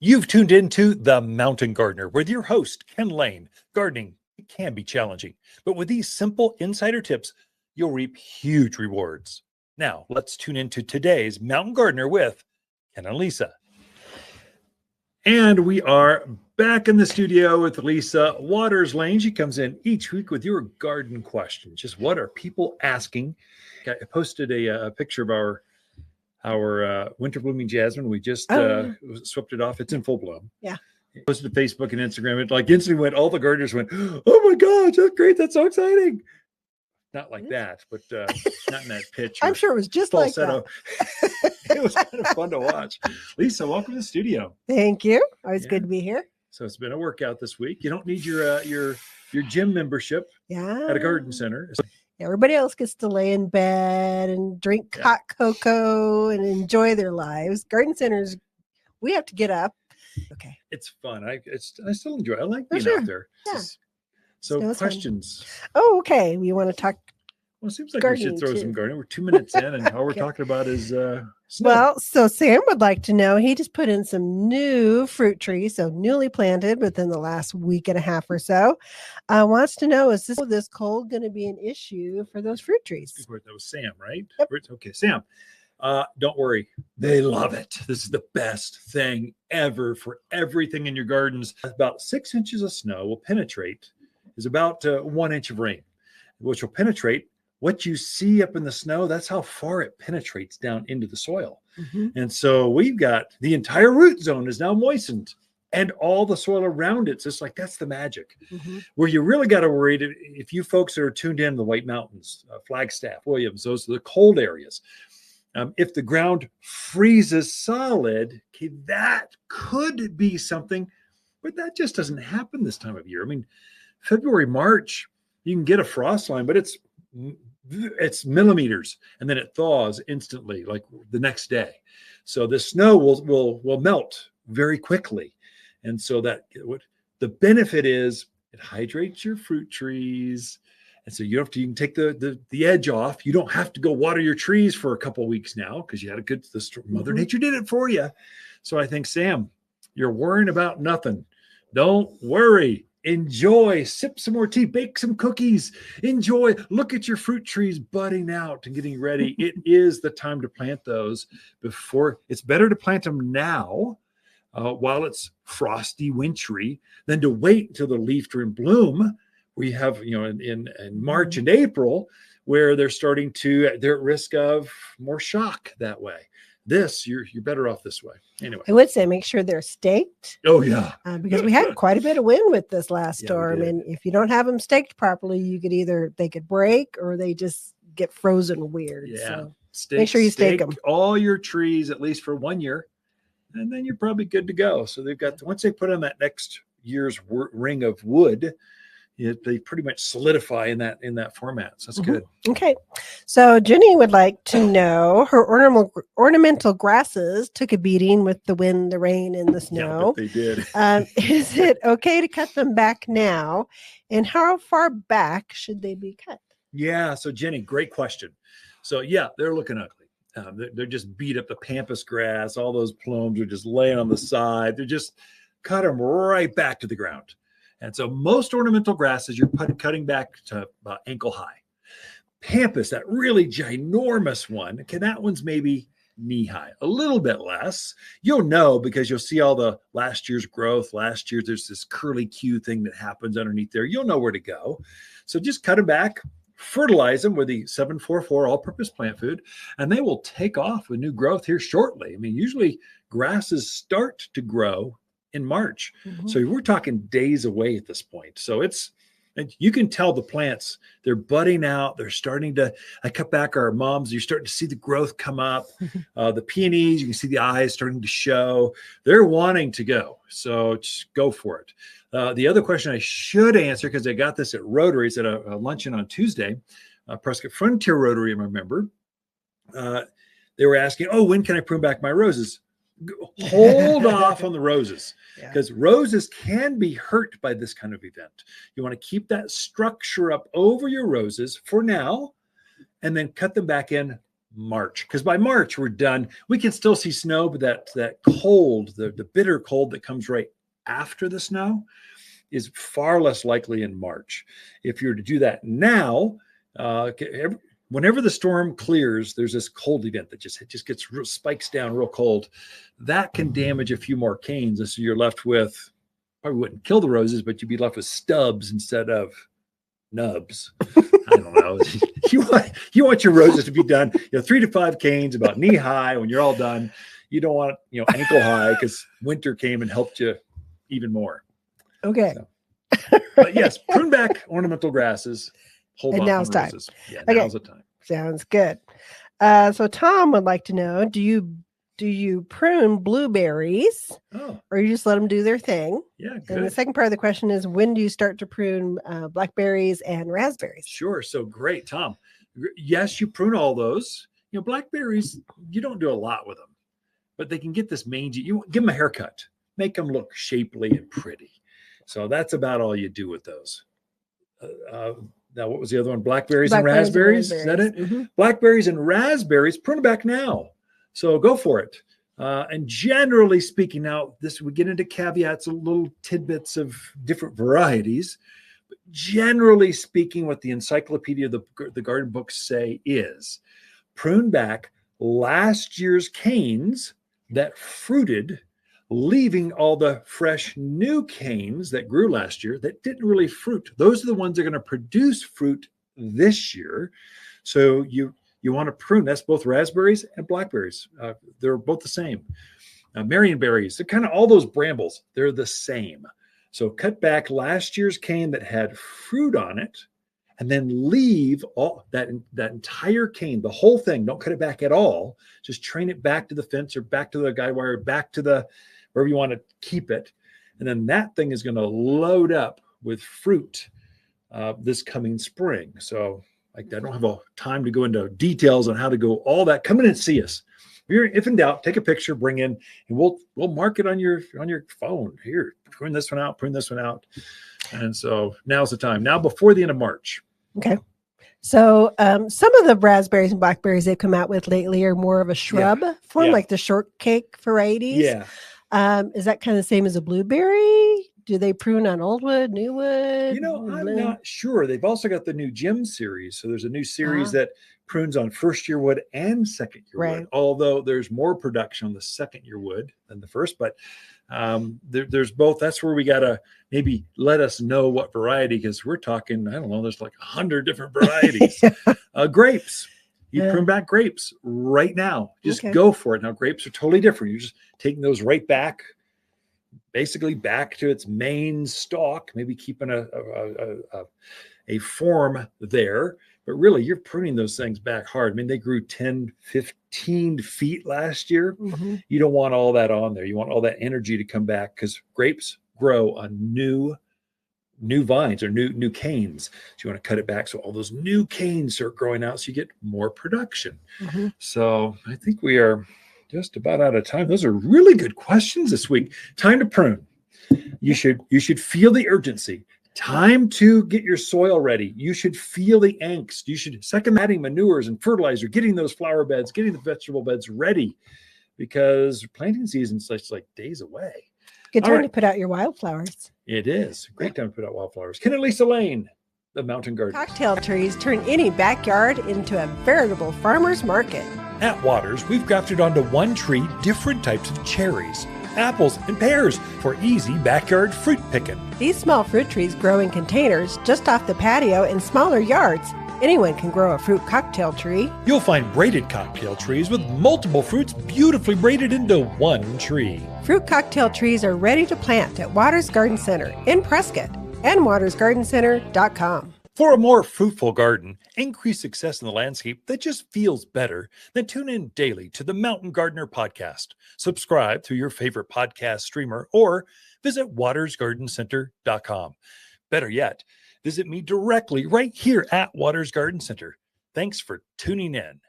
You've tuned into The Mountain Gardener with your host, Ken Lane. Gardening can be challenging, but with these simple insider tips, you'll reap huge rewards. Now, let's tune into today's Mountain Gardener with Ken and Lisa. And we are back in the studio with Lisa Watters-Lain. She comes in each week with your garden questions. Just what are people asking? I posted a picture of our winter blooming jasmine. We just swept it off. It's in full bloom. Yeah. Posted to Facebook and Instagram. It like instantly went, all the gardeners went, oh my gosh, that's great. That's so exciting. Not like that, but not in that pitch. I'm sure it was just like that. It was kind of fun to watch. Lisa, welcome to the studio. Thank you. Always good to be here. So it's been a workout this week. You don't need your gym membership at a garden center. Everybody else gets to lay in bed and drink hot cocoa and enjoy their lives. Garden centers, we have to get up. Okay. It's fun. I still enjoy it. I like being out there. Yeah. So questions. Fun. Oh, okay. We want to talk. Well, it seems like we should throw some gardening. We're 2 minutes in, and all we're talking about is snow. Well, so Sam would like to know, he just put in some new fruit trees, so newly planted within the last week and a half or so. Wants to know, is this cold going to be an issue for those fruit trees? That was Sam, right? Yep. Okay, Sam. Don't worry. They love it. This is the best thing ever for everything in your gardens. About 6 inches of snow will penetrate, is about 1 inch of rain, which will penetrate. What you see up in the snow, that's how far it penetrates down into the soil. Mm-hmm. And so we've got the entire root zone is now moistened and all the soil around it's just like, that's the magic. Mm-hmm. Where you really got to worry, if you folks are tuned in the White Mountains, Flagstaff, Williams, those are the cold areas. If the ground freezes solid, okay, that could be something, but that just doesn't happen this time of year. I mean, February, March, you can get a frost line, but it's millimeters, and then it thaws instantly, like the next day. So the snow will melt very quickly, and so that what the benefit is, it hydrates your fruit trees, and so you can take the edge off. You don't have to go water your trees for a couple of weeks now because you had Mother Nature did it for you. So I think, Sam, you're worrying about nothing. Don't worry. Enjoy, sip some more tea, bake some cookies, enjoy, look at your fruit trees budding out and getting ready. It is the time to plant those before. It's better to plant them now while it's frosty, wintry, than to wait until the leaf are in bloom. We have, in March and April, where they're at risk of more shock that way. You're better off this way. Anyway, I would say make sure they're staked. Oh yeah, because we had quite a bit of wind with this last storm, and if you don't have them staked properly, they could break or they just get frozen weird. Yeah, so make sure you stake them. All your trees at least for 1 year, and then you're probably good to go. So they've got once they put on that next year's ring of wood, they pretty much solidify in that format. So that's good. Okay. So Jenny would like to know, her ornamental grasses took a beating with the wind, the rain, and the snow. Yeah, they did. Is it okay to cut them back now? And how far back should they be cut? Yeah. So Jenny, great question. So yeah, they're looking ugly. They're just beat up. The pampas grass, all those plumes are just laying on the side. They're just cut them right back to the ground. And so most ornamental grasses, you're cutting back to about ankle high. Pampas, that really ginormous one, that one's maybe knee high, a little bit less. You'll know because you'll see all the last year's growth. Last year, there's this curly Q thing that happens underneath there. You'll know where to go. So just cut them back, fertilize them with the 744 all-purpose plant food, and they will take off with new growth here shortly. I mean, usually grasses start to grow in March. Mm-hmm. So we're talking days away at this point. So you can tell the plants, they're budding out. They're starting to, I cut back our mums. You're starting to see the growth come up. The peonies, you can see the eyes starting to show. They're wanting to go. So just go for it. The other question I should answer, because I got this at Rotaries at a luncheon on Tuesday, Prescott Frontier Rotary, I remember. They were asking, when can I prune back my roses? Hold off on the roses, because roses can be hurt by this kind of event. You want to keep that structure up over your roses for now, and then cut them back in March, because by March we're done. We can still see snow, but that cold, the bitter cold that comes right after the snow is far less likely in March. If you're to do that now, whenever the storm clears, there's this cold event that just gets spikes down real cold. That can damage a few more canes, and so you're left with, probably wouldn't kill the roses, but you'd be left with stubs instead of nubs. I don't know. You want your roses to be done, 3 to 5 canes about knee high when you're all done. You don't want, ankle high, because winter came and helped you even more. Okay. So, but yes, prune back ornamental grasses. Hold And off now's on time. roses. Yeah, Okay. now's the time. Sounds good. So Tom would like to know, do you prune blueberries, or you just let them do their thing? Yeah, good. And the second part of the question is, when do you start to prune blackberries and raspberries? Sure. So great, Tom. Yes, you prune all those. Blackberries, you don't do a lot with them, but they can get this mangy. You give them a haircut, make them look shapely and pretty. So that's about all you do with those. Now, what was the other one? Blackberries and raspberries. Is that it? Mm-hmm. Blackberries and raspberries, prune it back now. So go for it. And generally speaking, now we get into caveats, little tidbits of different varieties. But generally speaking, what the encyclopedia, the garden books say is prune back last year's canes that fruited, leaving all the fresh new canes that grew last year that didn't really fruit. Those are the ones that are going to produce fruit this year. So you want to prune. That's both raspberries and blackberries. They're both the same. Marionberries, they're kind of all those brambles. They're the same. So cut back last year's cane that had fruit on it, and then leave all that entire cane, the whole thing. Don't cut it back at all. Just train it back to the fence or back to the guide wire, back to the wherever you want to keep it. And then that thing is going to load up with fruit this coming spring. So I don't have a time to go into details on how to go all that. Come in and see us. If in doubt, take a picture, bring in, and we'll mark it on your phone. Here, prune this one out, prune this one out. And so now's the time. Now before the end of March. Okay. So some of the raspberries and blackberries they've come out with lately are more of a shrub form, like the shortcake varieties. Yeah. Is that kind of the same as a blueberry? Do they prune on old wood, new wood? I'm not sure. They've also got the new Gem series. So there's a new series that prunes on first-year wood and second-year wood, although there's more production on the second-year wood than the first. But there's both. That's where we got to maybe let us know what variety, because we're talking, I don't know, there's like 100 different varieties. Grapes. You prune back grapes right now. Just go for it. Now, grapes are totally different. You're just taking those right back, basically back to its main stalk, maybe keeping a form there. But really, you're pruning those things back hard. I mean, they grew 10, 15 feet last year. Mm-hmm. You don't want all that on there. You want all that energy to come back, because grapes grow on new vines or new canes. So you want to cut it back so all those new canes start growing out, so you get more production. Mm-hmm. So I think we are just about out of time. Those are really good questions this week. Time to prune. You should feel the urgency. Time to get your soil ready. You should feel the angst. You should second adding manures and fertilizer, getting those flower beds, getting the vegetable beds ready, because planting season's just like days away. Good time to put out your wildflowers. It is. Great time to put out wildflowers. Ken and Lisa Lane, the Mountain Garden. Cocktail trees turn any backyard into a veritable farmer's market. At Watters, we've grafted onto one tree different types of cherries, apples, and pears for easy backyard fruit picking. These small fruit trees grow in containers just off the patio in smaller yards. Anyone can grow a fruit cocktail tree. You'll find braided cocktail trees with multiple fruits beautifully braided into one tree. Fruit cocktail trees are ready to plant at Watters Garden Center in Prescott and wattersgardencenter.com. For a more fruitful garden, increase success in the landscape that just feels better, then tune in daily to the Mountain Gardener podcast. Subscribe through your favorite podcast streamer or visit wattersgardencenter.com. Better yet, visit me directly right here at Watters Garden Center. Thanks for tuning in.